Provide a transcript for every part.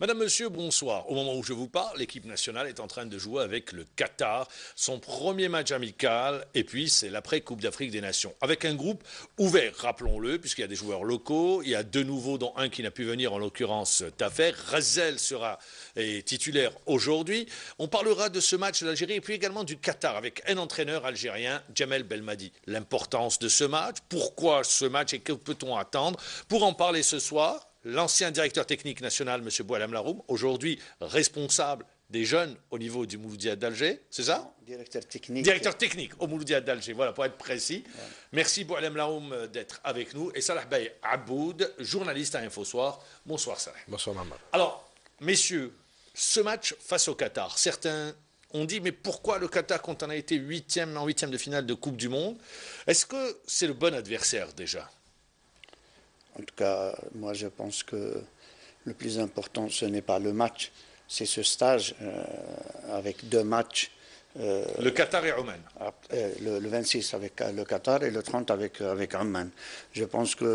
Madame, Monsieur, bonsoir. Au moment où je vous parle, l'équipe nationale est en train de jouer avec le Qatar, son premier match amical, et puis c'est l'après-Coupe d'Afrique des Nations. Avec un groupe ouvert, rappelons-le, puisqu'il y a des joueurs locaux, il y a deux nouveaux, dont un qui n'a pu venir, en l'occurrence Tafer. Razel sera titulaire aujourd'hui. On parlera de ce match de l'Algérie et puis également du Qatar, avec un entraîneur algérien, Djamel Belmadi. L'importance de ce match, pourquoi ce match et que peut-on attendre? Pour en parler ce soir, l'ancien directeur technique national, M. Boualem Laroum, aujourd'hui responsable des jeunes au niveau du Mouloudia d'Alger, c'est ça? Directeur technique. Directeur technique au Mouloudia d'Alger, voilà, pour être précis. Ouais. Merci Boualem Laroum d'être avec nous. Et Salah Bey Aboud, journaliste à Infosoir. Bonsoir Salah. Bonsoir Maman. Alors, messieurs, ce match face au Qatar, certains ont dit, mais pourquoi le Qatar quand on a été en huitième de finale de Coupe du Monde? Est-ce que c'est le bon adversaire déjà? En tout cas, moi je pense que le plus important, ce n'est pas le match, c'est ce stage avec deux matchs. Le Qatar et Oman. Le 26 avec le Qatar et le 30 avec Oman. Je pense que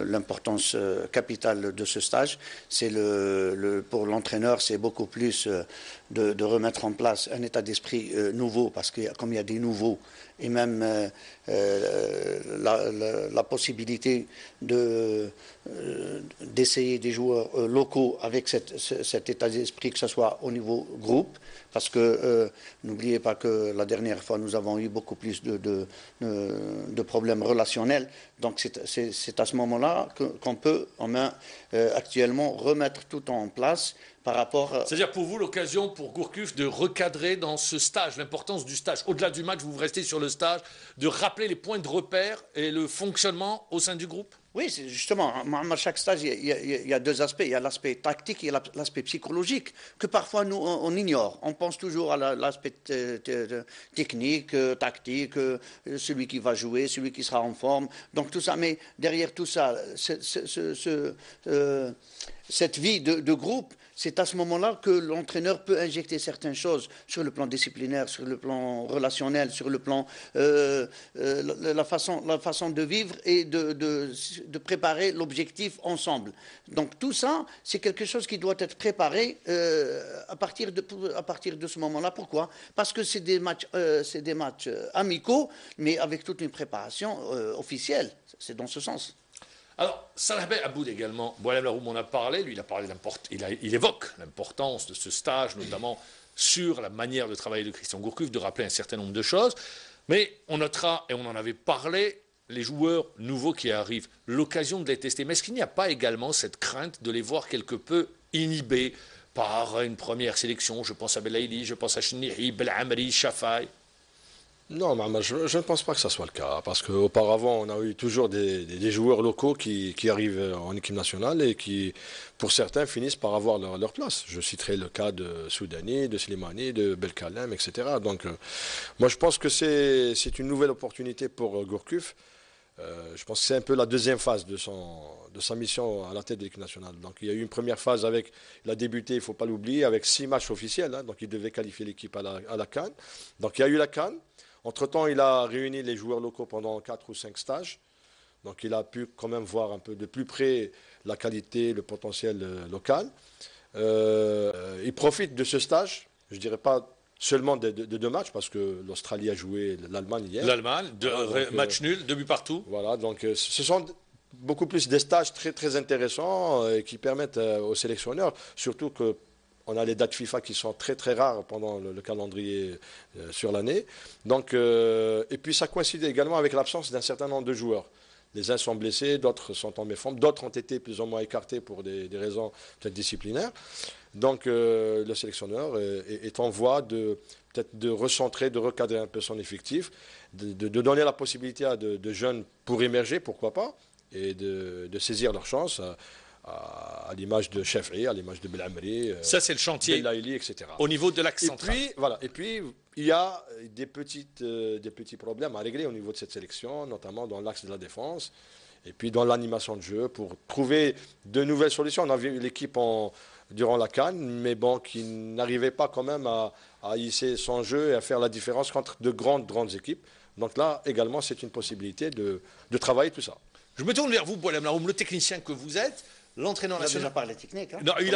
l'importance capitale de ce stage, c'est pour l'entraîneur, c'est beaucoup plus de remettre en place un état d'esprit nouveau, parce que comme il y a des nouveaux, et même la possibilité d'essayer des joueurs locaux avec cet état d'esprit, que ce soit au niveau groupe, parce que n'oubliez pas que la dernière fois, nous avons eu beaucoup plus de problèmes relationnels. Donc c'est à ce moment-là qu'on peut actuellement remettre tout en place par rapport... C'est-à-dire pour vous l'occasion pour Gourcuff de recadrer dans ce stage, l'importance du stage. Au-delà du match, vous restez sur le stage, de rappeler les points de repère et le fonctionnement au sein du groupe? Oui, justement, à chaque stage, il y a deux aspects. Il y a l'aspect tactique et l'aspect psychologique que parfois nous, on ignore. On pense toujours à l'aspect technique, tactique, celui qui va jouer, celui qui sera en forme. Donc tout ça, mais derrière tout ça, cette vie de groupe, c'est à ce moment-là que l'entraîneur peut injecter certaines choses sur le plan disciplinaire, sur le plan relationnel, sur le plan la façon de vivre et de préparer l'objectif ensemble. Donc tout ça, c'est quelque chose qui doit être préparé à partir de ce moment-là. Pourquoi? Parce que c'est des matchs amicaux, mais avec toute une préparation officielle. C'est dans ce sens. Alors, Salah Bey Aboud également, Boualem Laroum en a parlé, lui il évoque l'importance de ce stage, notamment sur la manière de travailler de Christian Gourcuff, de rappeler un certain nombre de choses, mais on notera, et on en avait parlé, les joueurs nouveaux qui arrivent, l'occasion de les tester. Mais est-ce qu'il n'y a pas également cette crainte de les voir quelque peu inhibés par une première sélection? Je pense à Belaïli, je pense à Chenihi, Belamri, Chafaï. Non, je ne pense pas que ça soit le cas, parce qu'auparavant, on a eu toujours des joueurs locaux qui arrivent en équipe nationale et qui, pour certains, finissent par avoir leur place. Je citerai le cas de Soudani, de Slimani, de Belkalem, etc. Donc, moi, je pense que c'est une nouvelle opportunité pour Gourcuff. Je pense que c'est un peu la deuxième phase de sa mission à la tête de l'équipe nationale. Donc il y a eu une première phase il a débuté, il ne faut pas l'oublier, avec 6 matchs officiels. Donc il devait qualifier l'équipe à la CAN. Donc il y a eu la CAN. Entre-temps, il a réuni les joueurs locaux pendant 4 ou 5 stages. Donc il a pu quand même voir un peu de plus près la qualité, le potentiel local. Il profite de ce stage, je ne dirais pas seulement de 2 matchs, parce que l'Australie a joué l'Allemagne hier. L'Allemagne, match nul, 2 buts partout. Voilà, donc ce sont beaucoup plus des stages très, très intéressants qui permettent aux sélectionneurs, surtout qu'on a les dates FIFA qui sont très, très rares pendant le calendrier sur l'année. Donc, et puis ça coïncide également avec l'absence d'un certain nombre de joueurs. Les uns sont blessés, d'autres sont en méforme, d'autres ont été plus ou moins écartés pour des raisons peut-être disciplinaires. Donc le sélectionneur est en voie peut-être de recentrer, de recadrer un peu son effectif, de donner la possibilité à de jeunes pour émerger, pourquoi pas, et de saisir leur chance à l'image de Chefri, à l'image de Belamri, ça c'est le chantier Belaïli, etc. Au niveau de l'axe central. Et puis il y a des petits problèmes à régler au niveau de cette sélection, notamment dans l'axe de la défense, et puis dans l'animation de jeu, pour trouver de nouvelles solutions. On a vu l'équipe durant la CAN, mais bon, qui n'arrivait pas quand même à hisser son jeu et à faire la différence contre de grandes équipes. Donc là, également, c'est une possibilité de travailler tout ça. Je me tourne vers vous, Boualem Laroum, le technicien que vous êtes. L'entraîneur Il a déjà national. parlé technique. Hein. Non, il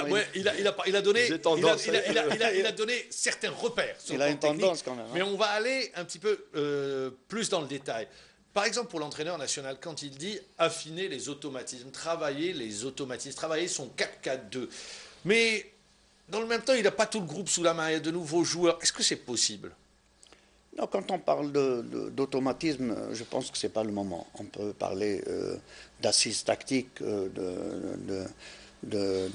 a donné, J'ai tendance, il a donné certains repères. Sur Il le a plan une technique, tendance quand même. Hein. mais on va aller un petit peu plus dans le détail. Par exemple, pour l'entraîneur national, quand il dit affiner les automatismes, travailler son 4-4-2. Mais dans le même temps, il n'a pas tout le groupe sous la main, il y a de nouveaux joueurs. Est-ce que c'est possible? Non, quand on parle d'automatisme, je pense que ce n'est pas le moment. On peut parler d'assises tactiques, de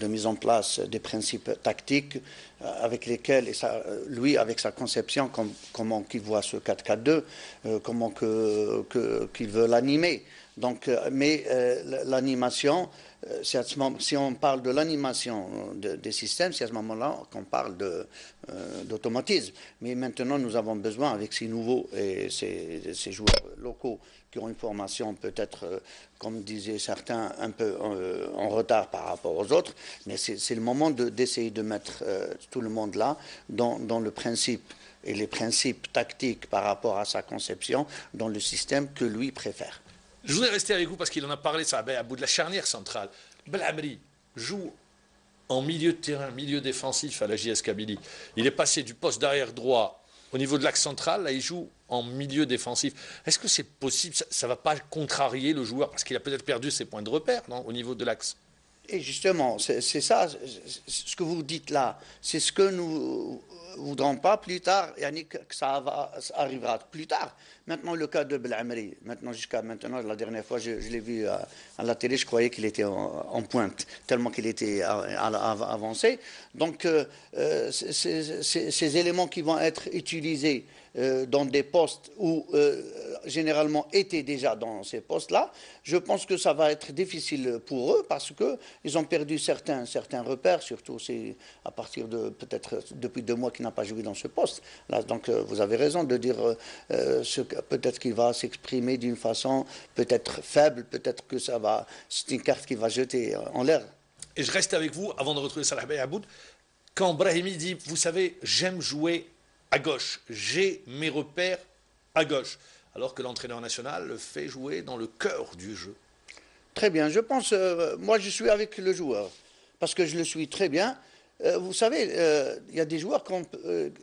mise en place des principes tactiques avec lesquels, et ça, lui, avec sa conception, comment qu'il voit ce 4-4-2, comment qu'il veut l'animer. Donc, mais l'animation, si on parle de l'animation des systèmes, c'est à ce moment-là qu'on parle d'automatisme. Mais maintenant, nous avons besoin, avec ces nouveaux et ces joueurs locaux qui ont une formation peut-être, comme disaient certains, un peu en retard par rapport aux autres, mais c'est le moment d'essayer de mettre tout le monde là dans le principe et les principes tactiques par rapport à sa conception dans le système que lui préfère. Je voudrais rester avec vous parce qu'il en a parlé, ça, à bout de la charnière centrale. Belhamri joue en milieu de terrain, milieu défensif à la JS Kabylie. Il est passé du poste d'arrière droit au niveau de l'axe central, là il joue en milieu défensif. Est-ce que c'est possible? Ça ne va pas contrarier le joueur parce qu'il a peut-être perdu ses points de repère, non, au niveau de l'axe? Et justement, c'est ça, ce que vous dites là, c'est ce que nous voudrons pas plus tard, Yannick, que ça arrivera plus tard. Maintenant, le cas de Belhamri, jusqu'à maintenant, la dernière fois, je l'ai vu à la télé, je croyais qu'il était en pointe, tellement qu'il était avancé. Donc, ces éléments qui vont être utilisés dans des postes où généralement étaient déjà dans ces postes-là, je pense que ça va être difficile pour eux parce qu'ils ont perdu certains repères, surtout c'est à partir de peut-être depuis 2 mois qu'il n'a pas joué dans ce poste. Là, donc vous avez raison de dire peut-être qu'il va s'exprimer d'une façon peut-être faible, peut-être que c'est une carte qui va jeter en l'air. Et je reste avec vous avant de retrouver Salah Bey Aboud. Quand Brahimi dit, vous savez, j'aime jouer à gauche, j'ai mes repères à gauche, alors que l'entraîneur national le fait jouer dans le cœur du jeu. Très bien, je pense, moi je suis avec le joueur, parce que je le suis très bien. Vous savez, il y a des joueurs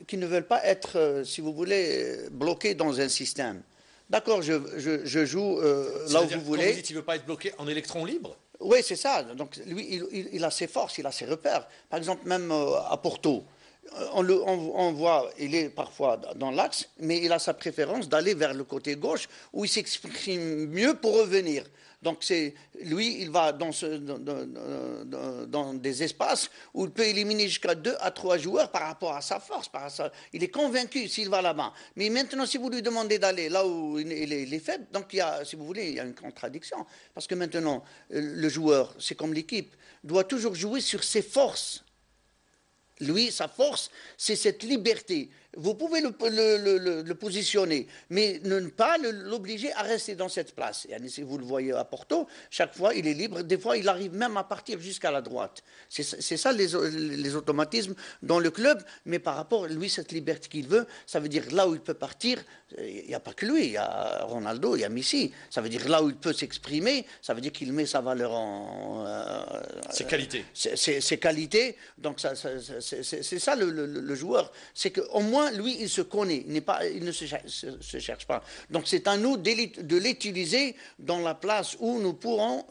qui ne veulent pas être, si vous voulez, bloqués dans un système. D'accord, je joue là où vous voulez. Quand vous dites qu'il ne veut pas être bloqué en électron libre? Oui, c'est ça. Donc lui, il a ses forces, il a ses repères. Par exemple, même à Porto, on voit, il est parfois dans l'axe, mais il a sa préférence d'aller vers le côté gauche où il s'exprime mieux pour revenir. Donc lui, il va dans des espaces où il peut éliminer jusqu'à 2 à 3 joueurs par rapport à sa force. Il est convaincu s'il va là-bas. Mais maintenant, si vous lui demandez d'aller là où il est faible, donc si vous voulez, il y a une contradiction. Parce que maintenant, le joueur, c'est comme l'équipe, doit toujours jouer sur ses forces. Lui, sa force, c'est cette liberté. Vous pouvez le positionner, mais ne pas l'obliger à rester dans cette place. Et si vous le voyez à Porto, chaque fois, il est libre. Des fois, il arrive même à partir jusqu'à la droite. C'est ça les automatismes dans le club. Mais par rapport à lui, cette liberté qu'il veut, ça veut dire là où il peut partir, il n'y a pas que lui. Il y a Ronaldo, il y a Messi. Ça veut dire là où il peut s'exprimer, ça veut dire qu'il met sa valeur en... ses qualités. Ses qualités. Donc, c'est ça le joueur. C'est qu'au moins, lui, il se connaît, il ne se cherche pas. Donc c'est à nous de l'utiliser dans la place où nous pourrons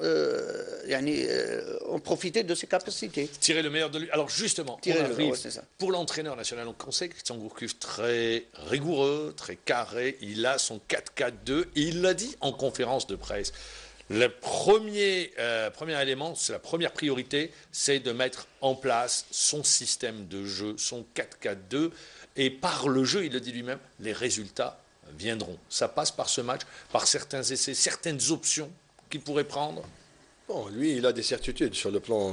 en profiter de ses capacités. Tirer le meilleur de lui. Alors justement, pour l'entraîneur national, donc on sait que Christian Gourcuff, très rigoureux, très carré, il a son 4-4-2, et il l'a dit en conférence de presse. Le premier élément, c'est la première priorité, c'est de mettre en place son système de jeu, son 4-4-2. Et par le jeu, il le dit lui-même, les résultats viendront. Ça passe par ce match, par certains essais, certaines options qu'il pourrait prendre. Bon, lui, il a des certitudes sur le plan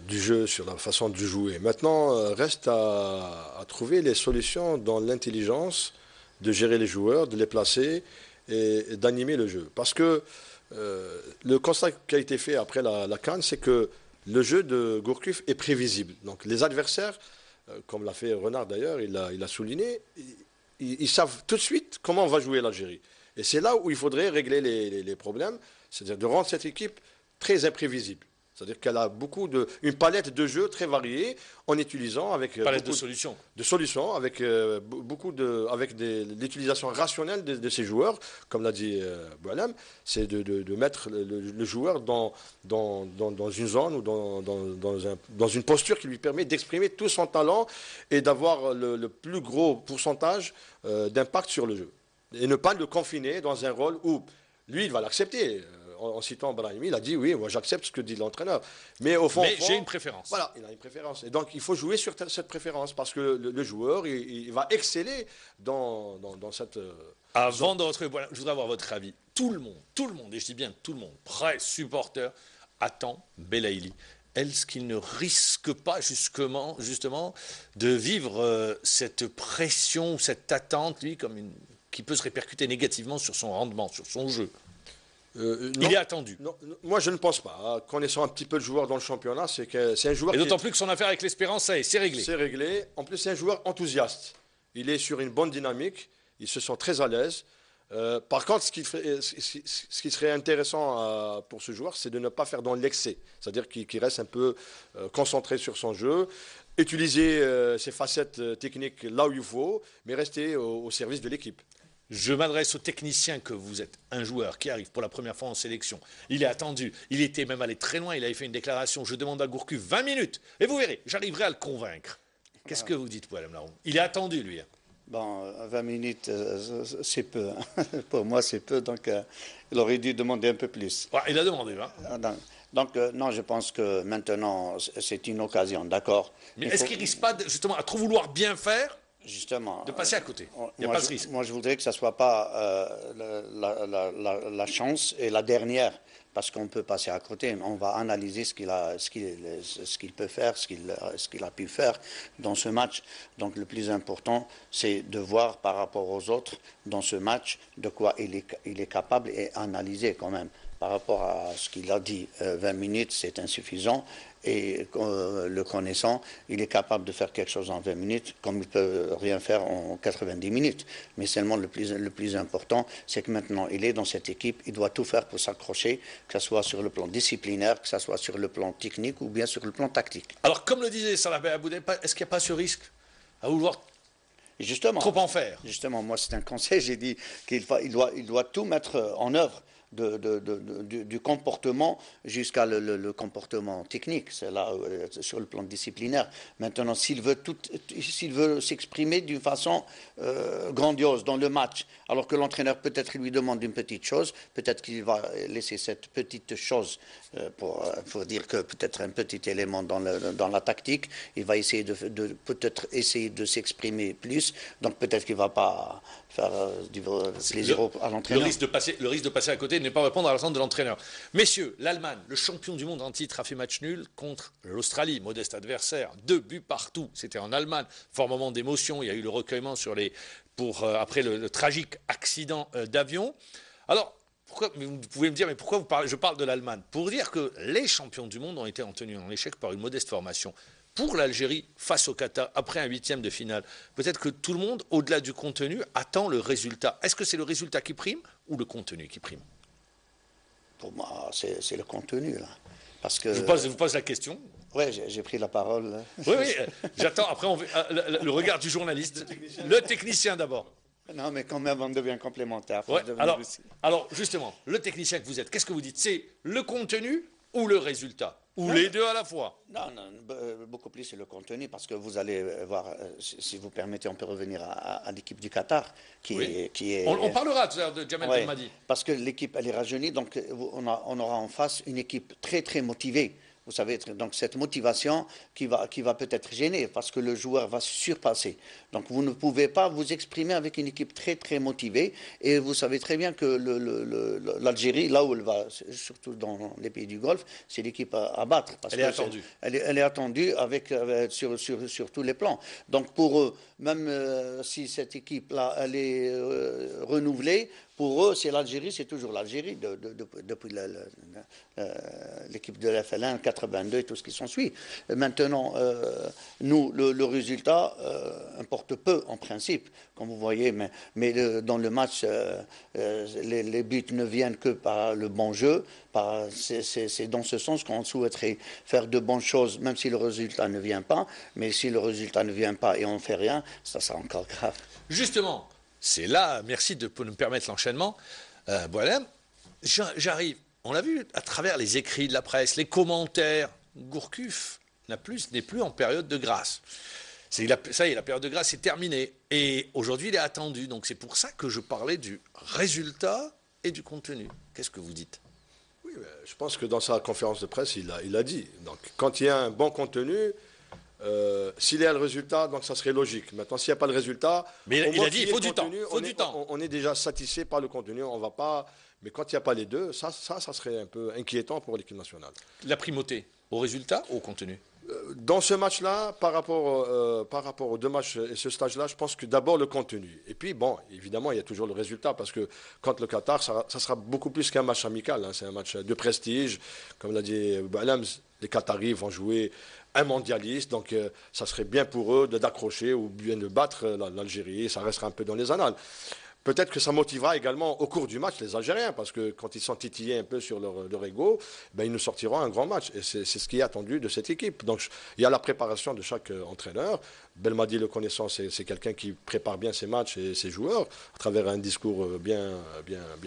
du jeu, sur la façon de jouer. Maintenant, reste à trouver les solutions dans l'intelligence de gérer les joueurs, de les placer et d'animer le jeu. Parce que le constat qui a été fait après la CAN, c'est que le jeu de Gourcuff est prévisible. Donc les adversaires, comme l'a fait Renard d'ailleurs, il a souligné, ils savent tout de suite comment va jouer l'Algérie. Et c'est là où il faudrait régler les problèmes, c'est-à-dire de rendre cette équipe très imprévisible. C'est-à-dire qu'elle a une palette de jeux très variée en utilisant avec palette de solutions. De solutions avec l'utilisation rationnelle de ces joueurs, comme l'a dit Boualem, c'est de mettre le joueur dans une zone ou dans une posture qui lui permet d'exprimer tout son talent et d'avoir le plus gros pourcentage d'impact sur le jeu. Et ne pas le confiner dans un rôle où lui, il va l'accepter. En citant Brahimi, il a dit oui, moi j'accepte ce que dit l'entraîneur. Mais au fond, j'ai une préférence. Voilà, il a une préférence. Et donc il faut jouer sur cette préférence parce que le joueur, il va exceller dans cette. Avant de retrouver, voilà, je voudrais avoir votre avis. Tout le monde, et je dis bien tout le monde, presse, supporter, attend Belaïli. Est-ce qu'il ne risque pas justement de vivre cette pression, cette attente, lui, qui peut se répercuter négativement sur son rendement, sur son jeu? Il est attendu. Non, moi, je ne pense pas. Connaissant un petit peu le joueur dans le championnat, c'est un joueur. Et d'autant plus que son affaire avec l'Espérance, c'est réglé. C'est réglé. En plus, c'est un joueur enthousiaste. Il est sur une bonne dynamique. Il se sent très à l'aise. Par contre, ce qui serait intéressant pour ce joueur, c'est de ne pas faire dans l'excès. C'est-à-dire qu'il reste un peu concentré sur son jeu, utiliser ses facettes techniques là où il faut, mais rester au service de l'équipe. Je m'adresse au technicien que vous êtes, un joueur qui arrive pour la première fois en sélection. Il est attendu, il était même allé très loin, il avait fait une déclaration, je demande à Gourcuff 20 minutes, et vous verrez, j'arriverai à le convaincre. Qu'est-ce que vous dites, Boualem Laroum? Il est attendu, lui. Bon, 20 minutes, c'est peu. Pour moi, c'est peu, donc il aurait dû demander un peu plus. Ouais, il a demandé, hein. Donc, non, je pense que maintenant, c'est une occasion, d'accord. Mais est-ce qu'il ne risque pas, justement, à trop vouloir bien faire, justement, de passer à côté? Il n'y a pas de risque. Moi, je voudrais que ça ne soit pas la chance et la dernière, parce qu'on peut passer à côté. On va analyser ce qu'il peut faire, ce qu'il a pu faire dans ce match. Donc, le plus important, c'est de voir par rapport aux autres dans ce match de quoi il est capable et analyser quand même. Par rapport à ce qu'il a dit, 20 minutes, c'est insuffisant. Et le connaissant, il est capable de faire quelque chose en 20 minutes, comme il ne peut rien faire en 90 minutes. Mais seulement le plus important, c'est que maintenant, il est dans cette équipe, il doit tout faire pour s'accrocher, que ce soit sur le plan disciplinaire, que ce soit sur le plan technique ou bien sur le plan tactique. Alors, comme le disait Salah Abude, est-ce qu'il n'y a pas ce risque à vouloir trop en faire? Justement, moi, c'est un conseil, j'ai dit qu'il doit tout mettre en œuvre. Du comportement jusqu'à le comportement technique, c'est là sur le plan disciplinaire. Maintenant, s'il veut s'exprimer d'une façon grandiose dans le match, alors que l'entraîneur peut-être lui demande une petite chose, peut-être qu'il va laisser cette petite chose pour dire que peut-être un petit élément dans la tactique, il va essayer peut-être essayer de s'exprimer plus, donc peut-être qu'il ne va pas faire du plaisir à l'entraîneur. Le risque de passer à côté, ne pas répondre à l'attente de l'entraîneur. Messieurs, l'Allemagne, le champion du monde en titre, a fait match nul contre l'Australie, modeste adversaire, 2 buts partout. C'était en Allemagne, fort moment d'émotion. Il y a eu le recueillement après le tragique accident d'avion. Alors, vous pouvez me dire, mais pourquoi je parle de l'Allemagne? Pour dire que les champions du monde ont été tenus en échec par une modeste formation. Pour l'Algérie, face au Qatar, après un 8e de finale, peut-être que tout le monde, au-delà du contenu, attend le résultat. Est-ce que c'est le résultat qui prime ou le contenu qui prime? Pour moi, c'est le contenu, là. Parce que... Je vous pose la question. Oui, j'ai pris la parole. Oui, j'attends. Après, le regard du journaliste. Le technicien d'abord. Non, mais quand même, on devient complémentaire. Ouais, alors, justement, le technicien que vous êtes, qu'est-ce que vous dites? C'est le contenu ou le résultat? Ou les deux à la fois? Non, beaucoup plus c'est le contenu, parce que vous allez voir, si vous permettez, on peut revenir à l'équipe du Qatar, qui est... On parlera tout à l'heure de Jamel Belmadi. Parce que l'équipe, elle est rajeunie, donc on aura en face une équipe très, très motivée. Vous savez, donc cette motivation qui va peut-être gêner parce que le joueur va se surpasser. Donc vous ne pouvez pas vous exprimer avec une équipe très très motivée. Et vous savez très bien que l'Algérie, là où elle va, surtout dans les pays du Golfe, c'est l'équipe à battre. Parce elle est attendue. Elle est attendue sur tous les plans. Donc pour eux, même si cette équipe-là, elle est renouvelée, Pour eux, c'est l'Algérie, c'est toujours l'Algérie, depuis l'équipe de l'FL1, 82 et tout ce qui s'ensuit. Maintenant, nous, le résultat importe peu en principe, comme vous voyez, mais dans le match, les buts ne viennent que par le bon jeu. C'est dans ce sens qu'on souhaiterait faire de bonnes choses, même si le résultat ne vient pas. Mais si le résultat ne vient pas et on ne fait rien, ça sera encore grave. Justement, c'est là, merci de nous permettre l'enchaînement. Boualem, j'arrive, on l'a vu à travers les écrits de la presse, les commentaires, Gourcuff n'est plus en période de grâce. Ça y est, la période de grâce est terminée. Et aujourd'hui, il est attendu. Donc c'est pour ça que je parlais du résultat et du contenu. Qu'est-ce que vous dites ? Oui, je pense que dans sa conférence de presse, il a dit. Donc quand il y a un bon contenu, s'il y a le résultat, donc ça serait logique. Maintenant, s'il n'y a pas le résultat, mais il a dit il faut du temps. On est déjà satisfait par le contenu. On va pas. Mais quand il n'y a pas les deux, ça serait un peu inquiétant pour l'équipe nationale. La primauté au résultat ou au contenu ? Dans ce match-là, par rapport aux deux matchs et ce stage-là, je pense que d'abord le contenu. Et puis, bon, évidemment, il y a toujours le résultat, parce que contre le Qatar, ça sera beaucoup plus qu'un match amical. Hein. C'est un match de prestige. Comme l'a dit Boualem, les Qataris vont jouer un mondialiste, donc ça serait bien pour eux d'accrocher ou bien de battre l'Algérie. Ça restera un peu dans les annales. Peut-être que ça motivera également au cours du match les Algériens, parce que quand ils sont titillés un peu sur leur ego, ben, ils nous sortiront un grand match. Et c'est ce qui est attendu de cette équipe. Donc il y a la préparation de chaque entraîneur. Belmadi, le connaissant, c'est quelqu'un qui prépare bien ses matchs et ses joueurs à travers un discours bien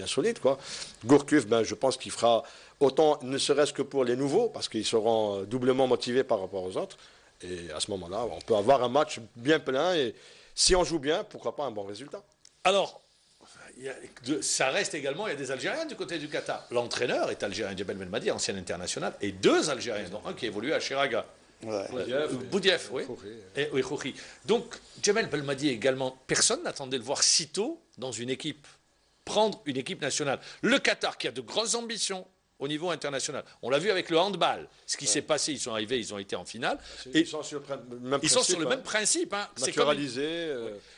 solide, quoi. Gourcuff, ben, je pense qu'il fera autant, ne serait-ce que pour les nouveaux, parce qu'ils seront doublement motivés par rapport aux autres. Et à ce moment-là, on peut avoir un match bien plein. Et si on joue bien, pourquoi pas un bon résultat. Alors, ça reste également, il y a des Algériens du côté du Qatar. L'entraîneur est algérien, Djebel Belmadi, ancien international, et deux Algériens, dont un qui évolue à Chiraga. Ouais. Boudiaf, oui. Oui, Khoury. Donc, Djebel Belmadi également, personne n'attendait le voir si tôt dans une équipe, prendre une équipe nationale. Le Qatar, qui a de grosses ambitions au niveau international. On l'a vu avec le handball. Ce qui s'est passé, ils sont arrivés, ils ont été en finale. Ils sont sur le même principe. Hein. Naturalisé.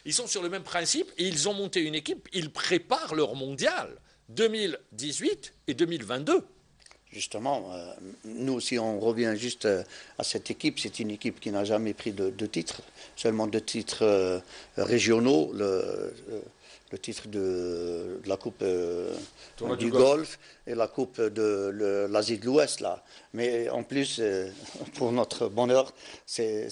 Ils sont sur le même principe et ils ont monté une équipe. Ils préparent leur mondial 2018 et 2022. Justement, nous, si on revient juste à cette équipe, c'est une équipe qui n'a jamais pris de titres, seulement de titres régionaux. Le titre de la Coupe du Golfe et la Coupe de l'Asie de l'Ouest, là. Mais en plus, pour notre bonheur, c'est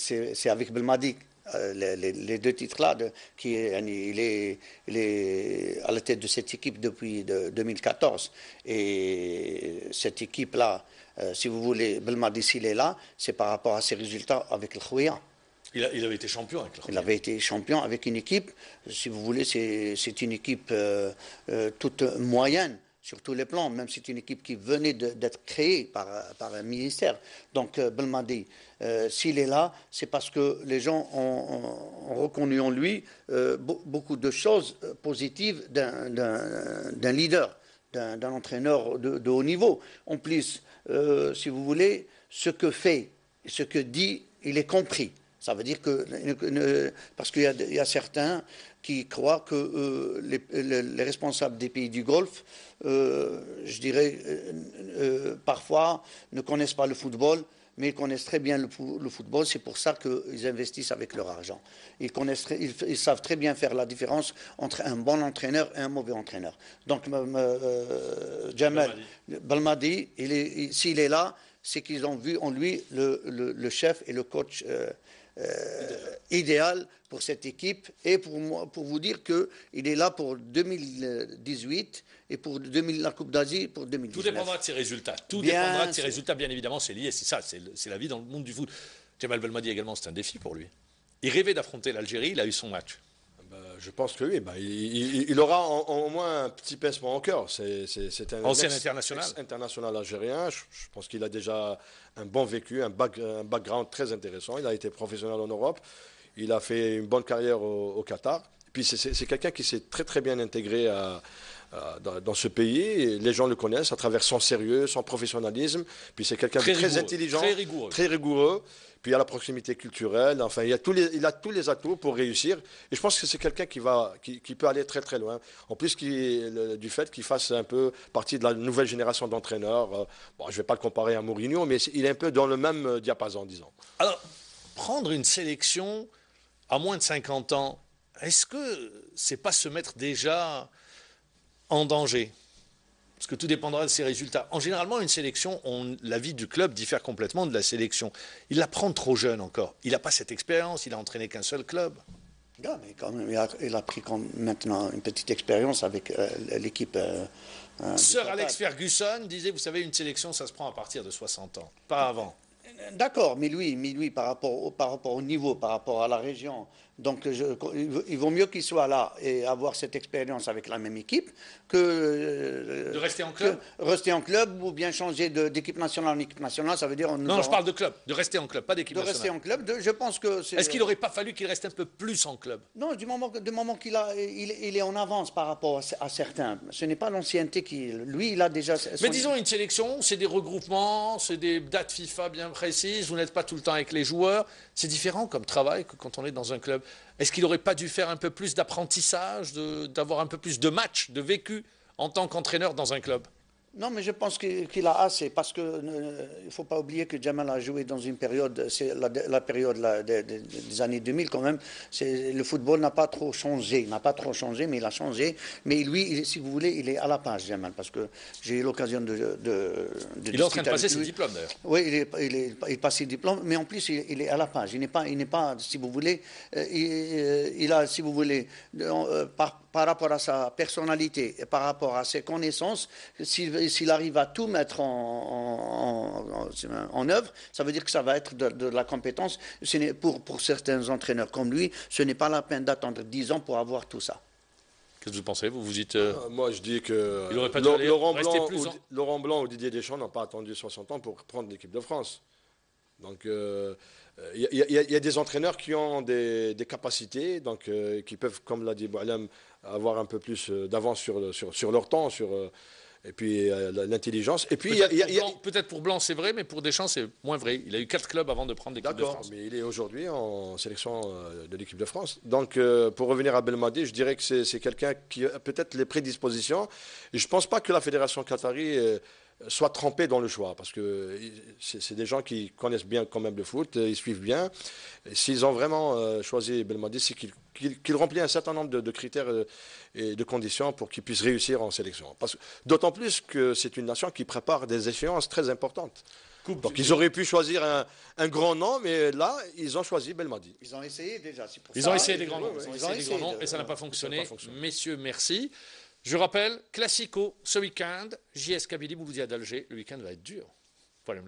avec Belmadi. Les deux titres-là, il est à la tête de cette équipe depuis 2014. Et cette équipe-là, si vous voulez, Belmadi, s'il est là, c'est par rapport à ses résultats avec le Khouya. Il avait été champion avec le Khouya. Il avait été champion avec une équipe, si vous voulez, c'est une équipe toute moyenne sur tous les plans, même si c'est une équipe qui venait d'être créée par un ministère. Donc Belmadi, s'il est là, c'est parce que les gens ont reconnu en lui beaucoup de choses positives d'un leader, d'un entraîneur de haut niveau. En plus, si vous voulez, ce que fait, ce que dit, il est compris. Ça veut dire que, parce qu'il y a certains qui croient que les responsables des pays du Golfe, je dirais, parfois ne connaissent pas le football, mais ils connaissent très bien le football. C'est pour ça qu'ils investissent avec leur argent. Ils savent très bien faire la différence entre un bon entraîneur et un mauvais entraîneur. Donc, Djebel Belmadi, s'il est là, c'est qu'ils ont vu en lui le chef et le coach idéal pour cette équipe et pour vous dire qu'il est là pour 2018 et pour la Coupe d'Asie pour 2019. Tout dépendra de ses résultats. Dépendra de ses résultats, bien évidemment, c'est lié, c'est ça, c'est la vie dans le monde du foot. Djebel Belmadi également, c'est un défi pour lui. Il rêvait d'affronter l'Algérie, il a eu son match. Je pense que oui. Il aura au moins un petit pincement au cœur. C'est un ancien international. International algérien. Je pense qu'il a déjà un bon vécu, un background très intéressant. Il a été professionnel en Europe. Il a fait une bonne carrière au Qatar. Puis c'est quelqu'un qui s'est très très bien intégré dans ce pays. Et les gens le connaissent à travers son sérieux, son professionnalisme. Puis c'est quelqu'un de très intelligent, très rigoureux. Puis il y a la proximité culturelle. Enfin, il a tous les atouts pour réussir. Et je pense que c'est quelqu'un qui peut aller très très loin. En plus du fait qu'il fasse un peu partie de la nouvelle génération d'entraîneurs. Bon, je ne vais pas le comparer à Mourinho, mais il est un peu dans le même diapason, disons. Alors, prendre une sélection à moins de 50 ans, est-ce que c'est pas se mettre déjà en danger? Parce que tout dépendra de ses résultats. En généralement, une sélection, la vie du club diffère complètement de la sélection. Il la prend trop jeune encore. Il n'a pas cette expérience, il a entraîné qu'un seul club. Non, mais quand même, il a pris maintenant une petite expérience avec l'équipe. Sir Alex Ferguson disait, vous savez, une sélection, ça se prend à partir de 60 ans, pas avant. D'accord, mais lui, par rapport au niveau, par rapport à la région, donc il vaut mieux qu'il soit là et avoir cette expérience avec la même équipe que de rester en club. Rester en club ou bien changer d'équipe nationale en équipe nationale, ça veut dire non, je parle de club, de rester en club, pas d'équipe nationale. De rester en club, je pense que c'est. Est-ce qu'il n'aurait pas fallu qu'il reste un peu plus en club? Non, du moment qu'il il est en avance par rapport à certains. Ce n'est pas l'ancienneté qui, lui, il a déjà. Mais disons une sélection, c'est des regroupements, c'est des dates FIFA bien précises. Vous n'êtes pas tout le temps avec les joueurs. C'est différent comme travail que quand on est dans un club. Est-ce qu'il n'aurait pas dû faire un peu plus d'apprentissage, d'avoir un peu plus de matchs, de vécu en tant qu'entraîneur dans un club? Non, mais je pense qu'il a assez, parce qu'il ne faut pas oublier que Jamal a joué dans une période, c'est la période des années 2000 quand même. Le football n'a pas trop changé, mais il a changé. Mais lui, si vous voulez, il est à la page, Jamal, parce que j'ai eu l'occasion de il est en train de passer ses diplômes, d'ailleurs. Oui, il passe ses diplômes, mais en plus, il est à la page. Il n'est pas, si vous voulez, il a, si vous voulez, par rapport à sa personnalité et par rapport à ses connaissances, s'il arrive à tout mettre en œuvre, ça veut dire que ça va être de la compétence. Pour certains entraîneurs comme lui, ce n'est pas la peine d'attendre 10 ans pour avoir tout ça. Qu'est-ce que vous pensez? Vous dites... Moi, je dis que Laurent Blanc ou Didier Deschamps n'ont pas attendu 60 ans pour prendre l'équipe de France. Donc, il y a des entraîneurs qui ont des capacités, donc, qui peuvent, comme l'a dit Boualem, avoir un peu plus d'avance sur leur temps, et puis l'intelligence. Et puis peut-être pour Blanc c'est vrai, mais pour Deschamps c'est moins vrai. Il a eu 4 clubs avant de prendre l'équipe de France. Mais il est aujourd'hui en sélection de l'équipe de France. Donc pour revenir à Belmadi, je dirais que c'est quelqu'un qui a peut-être les prédispositions. Et je ne pense pas que la fédération qatari soit trempée dans le choix, parce que c'est des gens qui connaissent bien quand même le foot, ils suivent bien. S'ils ont vraiment choisi Belmadi, c'est qu'il remplit un certain nombre de critères et de conditions pour qu'il puisse réussir en sélection. D'autant plus que c'est une nation qui prépare des échéances très importantes. Donc ils auraient pu choisir un grand nom, mais là, ils ont choisi Belmadi. Ils ont essayé déjà. Ils ont essayé des grands noms. Ils ont essayé des grands noms et ça n'a pas fonctionné. Messieurs, merci. Je rappelle, Classico ce week-end, JS Kabylie, Mouloudia d'Alger. Le week-end va être dur. Voilà,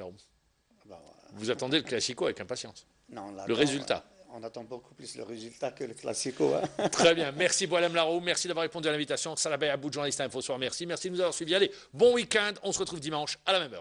vous attendez le Classico avec impatience. Non, là, le résultat. On attend beaucoup plus le résultat que le Classico. Hein. Très bien. Merci Boualem Larou. Merci d'avoir répondu à l'invitation. Salabé Aboud, journaliste à InfoSoir. Merci. Merci de nous avoir suivis. Allez, bon week-end. On se retrouve dimanche à la même heure.